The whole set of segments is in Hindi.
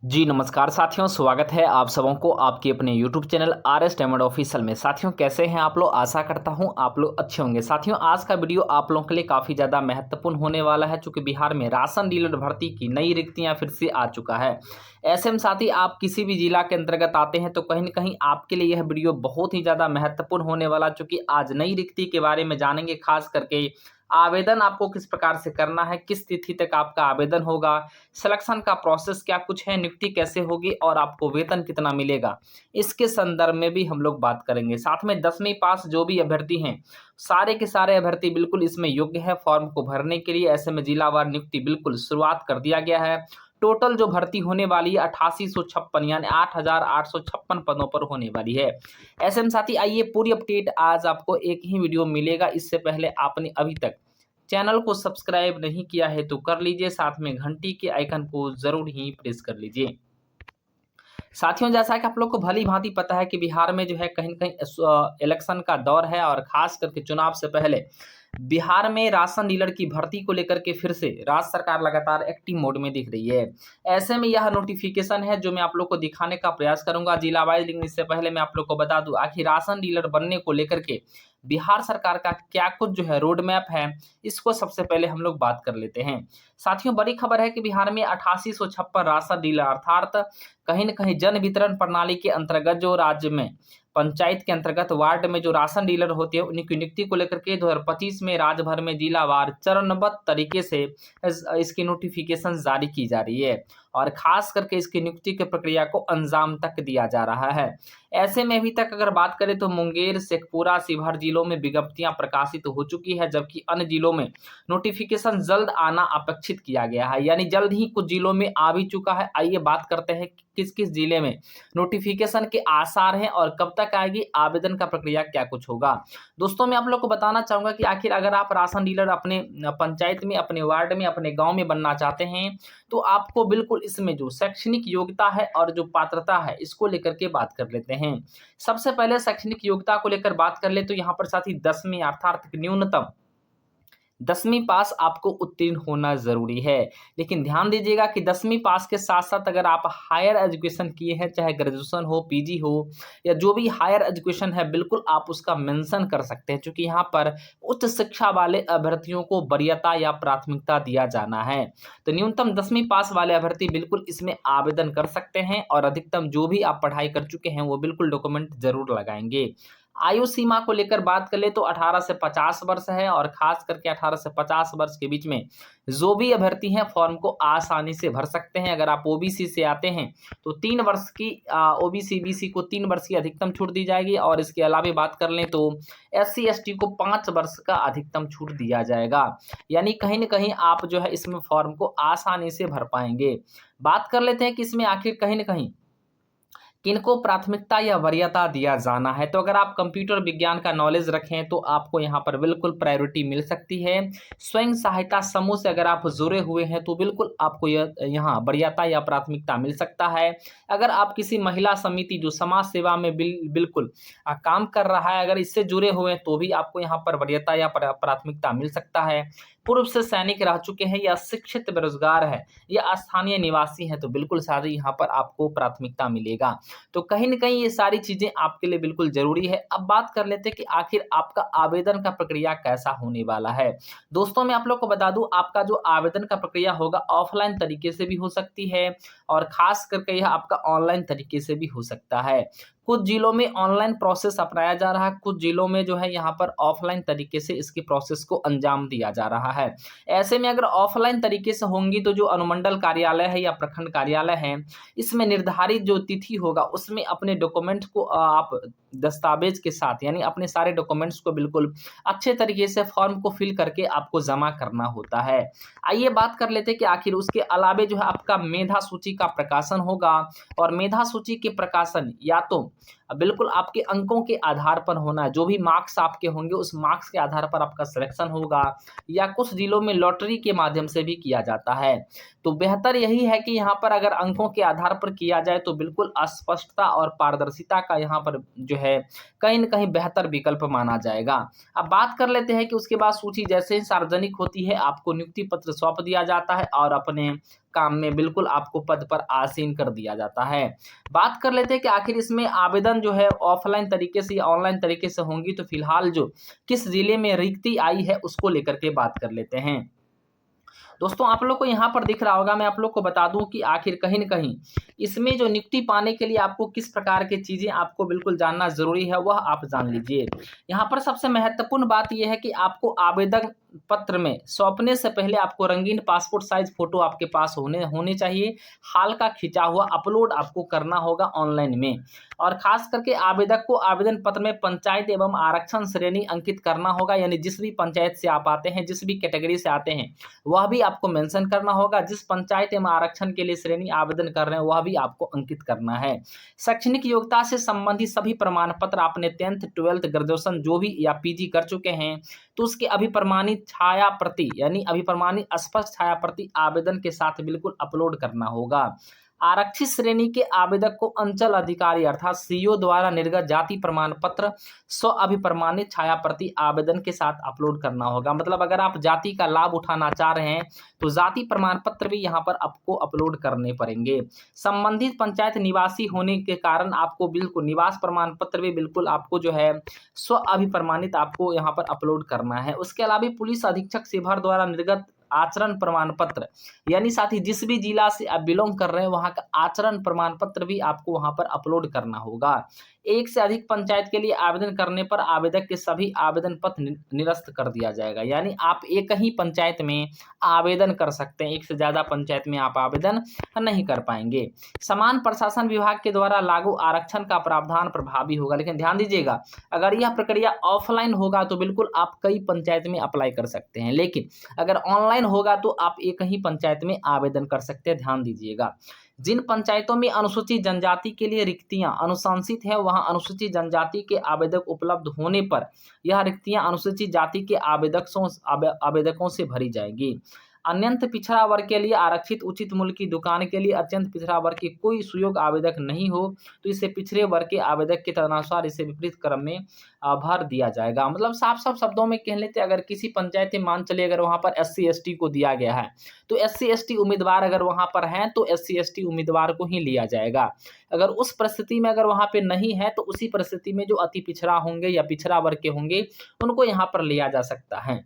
जी नमस्कार साथियों, स्वागत है आप सबों को आपके अपने YouTube channel RS diamond official में। साथियों कैसे हैं आप लोग? आशा करता हूं आप लोग अच्छे होंगे। साथियों आज का वीडियो आप लोगों के लिए काफ़ी ज़्यादा महत्वपूर्ण होने वाला है, चूँकि बिहार में राशन डीलर भर्ती की नई रिक्तियां फिर से आ चुका है। ऐसे में साथी आप किसी भी जिला के अंतर्गत आते हैं तो कहीं न कहीं आपके लिए यह वीडियो बहुत ही ज़्यादा महत्वपूर्ण होने वाला, चूँकि आज नई रिक्ति के बारे में जानेंगे। खास करके आवेदन आपको किस प्रकार से करना है, किस तिथि तक आपका आवेदन होगा, सिलेक्शन का प्रोसेस क्या कुछ है, नियुक्ति कैसे होगी और आपको वेतन कितना मिलेगा, इसके संदर्भ में भी हम लोग बात करेंगे। साथ में 10वीं पास जो भी अभ्यर्थी हैं, सारे के सारे अभ्यर्थी बिल्कुल इसमें योग्य है फॉर्म को भरने के लिए। ऐसे में जिलावार नियुक्ति बिल्कुल शुरुआत कर दिया गया है। टोटल जो भर्ती होने वाली है 8856 यानी 8856 पदों पर होने वाली है। ऐसे में साथी आइए पूरी अपडेट आज आपको एक ही वीडियो मिलेगा। इससे पहले आपने अभी तक चैनल को सब्सक्राइब नहीं किया है तो कर लीजिए, साथ में घंटी के आइकन को जरूर ही प्रेस कर लीजिए। साथियों जैसा कि आप लोग को भली भांति पता है कि बिहार में जो है कहीं न कहीं इलेक्शन का दौर है और खास करके चुनाव से पहले बिहार में राशन डीलर की भर्ती को लेकर के फिर से राज्य सरकार लगातार एक्टिव मोड में दिख रही है। ऐसे में यह नोटिफिकेशन है जो मैं आप लोग को दिखाने का प्रयास करूंगा जिला वाइज, लेकिन इससे पहले मैं आप लोग को बता दूं आखिर राशन डीलर बनने को लेकर के बिहार सरकार का क्या कुछ जो है रोड मैप है, इसको सबसे पहले हम लोग बात कर लेते हैं। साथियों बड़ी खबर है कि बिहार में 8856 राशन डीलर अर्थात कहीं न कहीं जन वितरण प्रणाली के अंतर्गत जो राज्य में पंचायत के अंतर्गत वार्ड में जो राशन डीलर होते हैं उनकी नियुक्ति को लेकर के 2025 में राज्य भर में जिलावार चरणबद्ध तरीके से इसकी नोटिफिकेशन जारी की जा रही है और खास करके इसकी नियुक्ति की प्रक्रिया को अंजाम तक दिया जा रहा है। ऐसे में अभी तक अगर बात करें तो मुंगेर, शेखपुरा, शिवहर जिलों में विज्ञप्तियां प्रकाशित हो चुकी है, जबकि अन्य जिलों में नोटिफिकेशन जल्द आना अपेक्षित किया गया है, यानी जल्द ही कुछ जिलों में आ भी चुका है। आइए बात करते हैं कि किस किस जिले में नोटिफिकेशन के आसार हैं और कब तक आएगी, आवेदन का प्रक्रिया क्या कुछ होगा। दोस्तों मैं आप लोग को बताना चाहूंगा कि आखिर अगर आप राशन डीलर अपने पंचायत में, अपने वार्ड में, अपने गांव में बनना चाहते हैं तो आपको बिल्कुल इसमें जो शैक्षणिक योग्यता है और जो पात्रता है इसको लेकर के बात कर लेते हैं। सबसे पहले शैक्षणिक योग्यता को लेकर बात कर ले तो यहाँ पर साथ ही 10वीं अर्थात न्यूनतम 10वीं पास आपको उत्तीर्ण होना ज़रूरी है। लेकिन ध्यान दीजिएगा कि 10वीं पास के साथ-साथ अगर आप हायर एजुकेशन किए हैं, चाहे ग्रेजुएशन हो, पीजी हो या जो भी हायर एजुकेशन है, बिल्कुल आप उसका मेंशन कर सकते हैं, क्योंकि यहाँ पर उच्च शिक्षा वाले अभ्यर्थियों को वरीयता या प्राथमिकता दिया जाना है। तो न्यूनतम 10वीं पास वाले अभ्यर्थी बिल्कुल इसमें आवेदन कर सकते हैं और अधिकतम जो भी आप पढ़ाई कर चुके हैं, वो बिल्कुल डॉक्यूमेंट ज़रूर लगाएँगे। आयु सीमा को लेकर बात कर ले तो 18 से 50 वर्ष है और खास करके 18 से 50 वर्ष के बीच में जो भी अभ्यर्थी हैं फॉर्म को आसानी से भर सकते हैं। अगर आप ओबीसी से आते हैं तो 3 वर्ष की ओबीसी बीसी को 3 वर्ष की अधिकतम छूट दी जाएगी और इसके अलावा बात कर लें तो एससी एसटी को 5 वर्ष का अधिकतम छूट दिया जाएगा। यानी कहीं न कहीं आप जो है इसमें फॉर्म को आसानी से भर पाएंगे। बात कर लेते हैं कि इसमें आखिर कहीं न कहीं किनको प्राथमिकता या वरीयता दिया जाना है। तो अगर आप कंप्यूटर विज्ञान का नॉलेज रखें तो आपको यहाँ पर बिल्कुल प्रायोरिटी मिल सकती है। स्वयं सहायता समूह से अगर आप जुड़े हुए हैं तो बिल्कुल आपको यहाँ वरीयता या प्राथमिकता मिल सकता है। अगर आप किसी महिला समिति जो समाज सेवा में बिल्कुल काम कर रहा है, अगर इससे जुड़े हुए हैं तो भी आपको यहाँ पर वरीयता या प्राथमिकता मिल सकता है। पूर्व से सैनिक रह चुके हैं या शिक्षित बेरोजगार है या स्थानीय निवासी हैं तो बिल्कुल सारी यहाँ पर आपको प्राथमिकता मिलेगा। तो कहीं न कहीं ये सारी चीज़ें आपके लिए बिल्कुल ज़रूरी है। अब बात कर लेते हैं कि आखिर आपका आवेदन का प्रक्रिया कैसा होने वाला है। दोस्तों मैं आप लोग को बता दूँ आपका जो आवेदन का प्रक्रिया होगा ऑफ़लाइन तरीके से भी हो सकती है और ख़ास करके यह आपका ऑनलाइन तरीके से भी हो सकता है। कुछ जिलों में ऑनलाइन प्रोसेस अपनाया जा रहा है, कुछ जिलों में जो है यहाँ पर ऑफ़लाइन तरीके से इसकी प्रोसेस को अंजाम दिया जा रहा है। ऐसे में अगर ऑफ़लाइन तरीके से होंगी तो जो अनुमंडल कार्यालय है या प्रखंड कार्यालय है, इसमें निर्धारित जो तिथि होगा उसमें अपने डॉक्यूमेंट को आप दस्तावेज के साथ यानी अपने सारे डॉक्यूमेंट्स को बिल्कुल अच्छे तरीके से फॉर्म को फिल करके आपको जमा करना होता है। आइए बात कर लेते हैं कि आखिर उसके अलावे जो है आपका मेधा सूची का प्रकाशन होगा और मेधा सूची के प्रकाशन या तो बिल्कुल आपके अंकों के आधार पर होना है, जो भी मार्क्स आपके होंगे उस मार्क्स के आधार पर आपका सिलेक्शन होगा या कुछ जिलों में लॉटरी के माध्यम से भी किया जाता है। तो बेहतर यही है कि यहाँ पर अगर अंकों के आधार पर किया जाए तो बिल्कुल स्पष्टता और पारदर्शिता का यहाँ पर जो है कहीं न कहीं बेहतर विकल्प माना जाएगा। अब बात कर लेते हैं कि उसके बाद सूची जैसे ही सार्वजनिक होती है आपको नियुक्ति पत्र सौंप दिया जाता है और अपने काम में बिल्कुल आपको पद पर आसीन कर दिया जाता है। बात कर लेते हैं कि आखिर इसमें आवेदन जो है ऑफलाइन तरीके से या ऑनलाइन तरीके से होंगी, तो फिलहाल जो किस जिले में रिक्ति आई है उसको लेकर के बात कर लेते हैं। दोस्तों आप लोग को यहाँ पर दिख रहा होगा, मैं आप लोग को बता दूं कि आखिर कहीं न कहीं इसमें जो नियुक्ति पाने के लिए आपको किस प्रकार की चीज़ें आपको बिल्कुल जानना ज़रूरी है, वह आप जान लीजिए। यहाँ पर सबसे महत्वपूर्ण बात यह है कि आपको आवेदन पत्र में सौंपने से पहले आपको रंगीन पासपोर्ट साइज़ फ़ोटो आपके पास होने चाहिए। हाल का खिंचा हुआ अपलोड आपको करना होगा ऑनलाइन में, और ख़ास करके आवेदक को आवेदन पत्र में पंचायत एवं आरक्षण श्रेणी अंकित करना होगा, यानी जिस भी पंचायत से आप आते हैं, जिस भी कैटेगरी से आते हैं, वह भी आपको मेंशन करना होगा। जिस पंचायत एवं आरक्षण के लिए श्रेणी आवेदन कर रहे हैं वह भी आपको अंकित करना है। शैक्षणिक योग्यता से संबंधित सभी प्रमाण पत्र, आपने 10th 12th ग्रेजुएशन जो भी या पीजी कर चुके हैं, तो उसके अभिप्रमाणित छाया प्रति यानी अभिप्रमाणित स्पष्ट छाया प्रति आवेदन के साथ बिल्कुल अपलोड करना होगा। आरक्षित श्रेणी के आवेदक को अंचल अधिकारी अर्थात सीओ द्वारा निर्गत जाति प्रमाण पत्र स्व अभिप्रमाणित छाया प्रति आवेदन के साथ अपलोड करना होगा। मतलब अगर आप जाति का लाभ उठाना चाह रहे हैं तो जाति प्रमाण पत्र भी यहाँ पर आपको अपलोड करने पड़ेंगे। संबंधित पंचायत निवासी होने के कारण आपको बिल्कुल निवास प्रमाण पत्र भी बिल्कुल आपको जो है स्व अभिप्रमाणित आपको यहाँ पर अपलोड करना है। उसके अलावा पुलिस अधीक्षक शिवहर द्वारा निर्गत आचरण प्रमाण पत्र, यानी साथ ही जिस भी जिला से आप बिलोंग कर रहे हैं वहां का आचरण प्रमाण पत्र भी आपको वहां पर अपलोड करना होगा। एक से अधिक पंचायत के लिए आवेदन करने पर आवेदक के सभी आवेदन पत्र निरस्त कर दिया जाएगा, यानी आप एक ही पंचायत में आवेदन कर सकते हैं, एक से ज्यादा पंचायत में आप आवेदन नहीं कर पाएंगे। समान प्रशासन विभाग के द्वारा लागू आरक्षण का प्रावधान प्रभावी होगा, लेकिन ध्यान दीजिएगा अगर यह प्रक्रिया ऑफलाइन होगा तो बिल्कुल आप कई पंचायत में अप्लाई कर सकते हैं, लेकिन अगर ऑनलाइन होगा तो आप एक ही पंचायत में आवेदन कर सकते हैं। ध्यान दीजिएगा, जिन पंचायतों में अनुसूचित जनजाति के लिए रिक्तियां अनुशंसित है वहां अनुसूचित जनजाति के आवेदक उपलब्ध होने पर यह रिक्तियां अनुसूचित जाति के आवेदकों से भरी जाएगी। अत्यंत पिछड़ा वर्ग के लिए आरक्षित उचित मूल्य की दुकान के लिए अत्यंत पिछड़ा वर्ग के कोई सुयोग्य आवेदक नहीं हो तो इसे पिछड़े वर्ग के आवेदक के तदनुसार इसे विपरीत क्रम में भर दिया जाएगा। मतलब साफ साफ शब्दों में कह लेते अगर किसी पंचायत में मान चलिए अगर वहां पर SC ST को दिया गया है तो SC ST उम्मीदवार अगर वहां पर हैं तो SC ST उम्मीदवार को ही लिया जाएगा। अगर उस परिस्थिति में अगर वहां पे नहीं है तो उसी परिस्थिति में जो अति पिछड़ा होंगे या पिछड़ा वर्ग के होंगे उनको यहाँ पर लिया जा सकता है।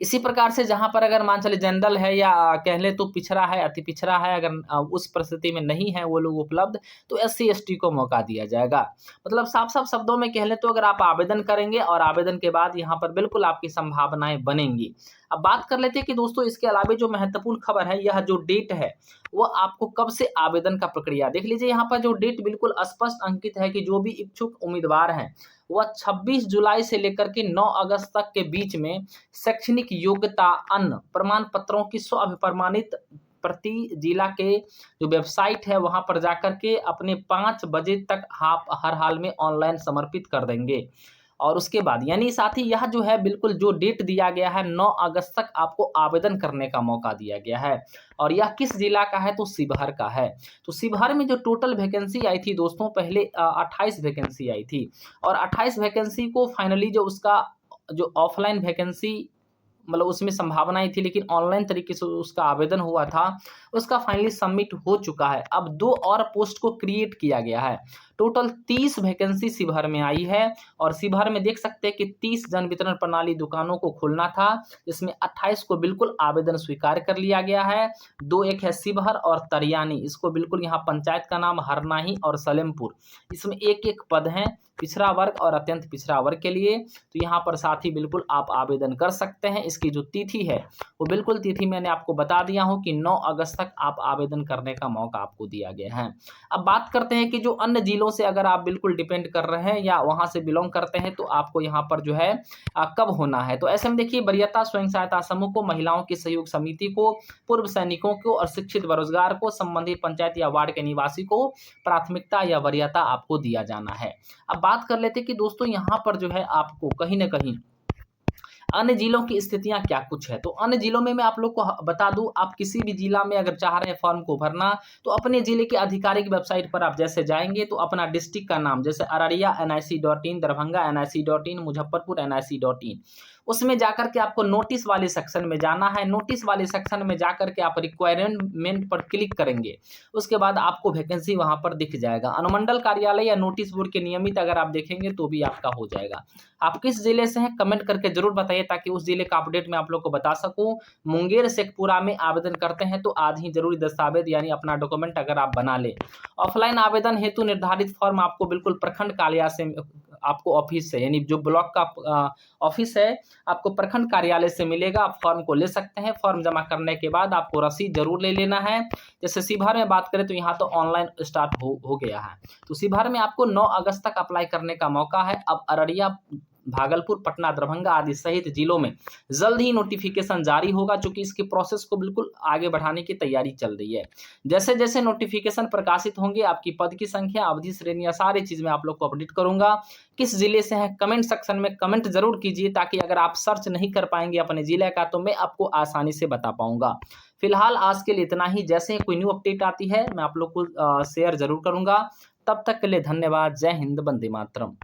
इसी प्रकार से जहां पर अगर मान चले जनरल है या कह ले तो पिछड़ा है, अति पिछड़ा है, अगर उस परिस्थिति में नहीं है वो लोग उपलब्ध तो SC ST को मौका दिया जाएगा। मतलब साफ साफ शब्दों में कह ले तो अगर आप आवेदन करेंगे और आवेदन के बाद यहाँ पर बिल्कुल आपकी संभावनाएं बनेंगी। अब बात कर लेते हैं कि दोस्तों इसके अलावा जो महत्वपूर्ण खबर है, यह जो डेट है वो आपको कब से आवेदन का प्रक्रिया देख लीजिए। यहाँ पर जो डेट बिल्कुल स्पष्ट अंकित है कि जो भी इच्छुक उम्मीदवार हैं वह 26 जुलाई से लेकर के 9 अगस्त तक के बीच में शैक्षणिक योग्यता अन्य प्रमाण पत्रों की स्व अभिप्रमाणित प्रति जिला के जो वेबसाइट है वहां पर जाकर के अपने 5 बजे तक आप हर हाल में ऑनलाइन समर्पित कर देंगे। और उसके बाद यानी साथ ही यह जो है बिल्कुल जो डेट दिया गया है 9 अगस्त तक आपको आवेदन करने का मौका दिया गया है। और यह किस जिला का है तो शिवहर का है। तो शिवहर में जो टोटल वैकेंसी आई थी दोस्तों पहले 28 वैकेंसी आई थी, और 28 वैकेंसी को फाइनली जो उसका जो ऑफलाइन वैकेंसी मतलब उसमें संभावनाएं थी लेकिन ऑनलाइन तरीके से उसका आवेदन हुआ था, उसका फाइनली सबमिट हो चुका है। अब 2 और पोस्ट को क्रिएट किया गया है। टोटल 30 वैकेंसी शिवहर में आई है और शिवहर में देख सकते हैं कि 30 जन वितरण प्रणाली दुकानों को खोलना था, जिसमें 28 को बिल्कुल आवेदन स्वीकार कर लिया गया है। 2 एक है शिवहर और तरियानी, इसको बिल्कुल यहाँ पंचायत का नाम हरनाही और सलेमपुर, इसमें एक एक पद हैं पिछड़ा वर्ग और अत्यंत पिछड़ा वर्ग के लिए। तो यहाँ पर साथ ही बिल्कुल आप आवेदन कर सकते हैं। इसकी जो तिथि है वो बिल्कुल तिथि मैंने आपको बता दिया हूँ कि 9 अगस्त तक आप आवेदन करने का मौका आपको दिया गया है। अब बात करते हैं कि जो अन्य जिलों से अगर आप बिल्कुल डिपेंड कर रहे हैं या वहां से बिलोंग करते हैं तो आपको यहाँ पर जो है कब होना है। तो ऐसे में देखिए वरीयता स्वयं सहायता समूह को, महिलाओं की सहयोग समिति को, पूर्व सैनिकों को और शिक्षित बेरोजगार को, संबंधित पंचायत या वार्ड के निवासी को प्राथमिकता या वरीयता आपको दिया जाना है। अब बात कर लेते हैं कि दोस्तों यहाँ पर जो है आपको कहीं ना कहीं अन्य जिलों की स्थितियां क्या कुछ है। तो अन्य जिलों में मैं आप लोग को बता दूं, आप किसी भी जिला में अगर चाह रहे हैं फॉर्म को भरना तो अपने जिले के आधिकारिक वेबसाइट पर आप जैसे जाएंगे तो अपना डिस्ट्रिक्ट का नाम जैसे Araria NIC.in, Darbhanga NIC.in, Muzaffarpur NIC.in, उसमें जाकर के आपको नोटिस वाले सेक्शन में जाना है। नोटिस वाले सेक्शन में जाकर के आप रिक्वायरमेंट पर क्लिक करेंगे, उसके बाद आपको वैकेंसी वहां पर दिख जाएगा। अनुमंडल कार्यालय या नोटिस बोर्ड के नियमित अगर आप देखेंगे तो भी आपका हो जाएगा। आप किस जिले से हैं कमेंट करके जरूर बताइए, ताकि उस जिले का अपडेट मैं आप लोग को बता सकूं। मुंगेर शेखपुरा में आवेदन करते हैं तो आज ही जरूरी दस्तावेज यानी अपना डॉक्यूमेंट अगर आप बना ले। ऑफलाइन आवेदन हेतु निर्धारित फॉर्म आपको बिल्कुल प्रखंड कार्यालय से, आपको ऑफिस से, यानी जो ब्लॉक का ऑफिस है आपको प्रखंड कार्यालय से मिलेगा। आप फॉर्म को ले सकते हैं। फॉर्म जमा करने के बाद आपको रसीद जरूर ले लेना है। जैसे शिवहर में बात करें तो यहाँ तो ऑनलाइन स्टार्ट हो गया है, तो शिवहर में आपको 9 अगस्त तक अप्लाई करने का मौका है। अब अररिया, भागलपुर, पटना, दरभंगा आदि सहित जिलों में जल्द ही नोटिफिकेशन जारी होगा, चूंकि इसकी प्रोसेस को बिल्कुल आगे बढ़ाने की तैयारी चल रही है। जैसे जैसे नोटिफिकेशन प्रकाशित होंगे आपकी पद की संख्या, अवधि, श्रेणियां, सारी चीज मैं आप लोग को अपडेट करूंगा। किस जिले से हैं कमेंट सेक्शन में कमेंट जरूर कीजिए, ताकि अगर आप सर्च नहीं कर पाएंगे अपने जिले का तो मैं आपको आसानी से बता पाऊंगा। फिलहाल आज के लिए इतना ही। जैसे ही कोई न्यू अपडेट आती है मैं आप लोग को शेयर जरूर करूंगा। तब तक के लिए धन्यवाद। जय हिंद, वंदे मातरम।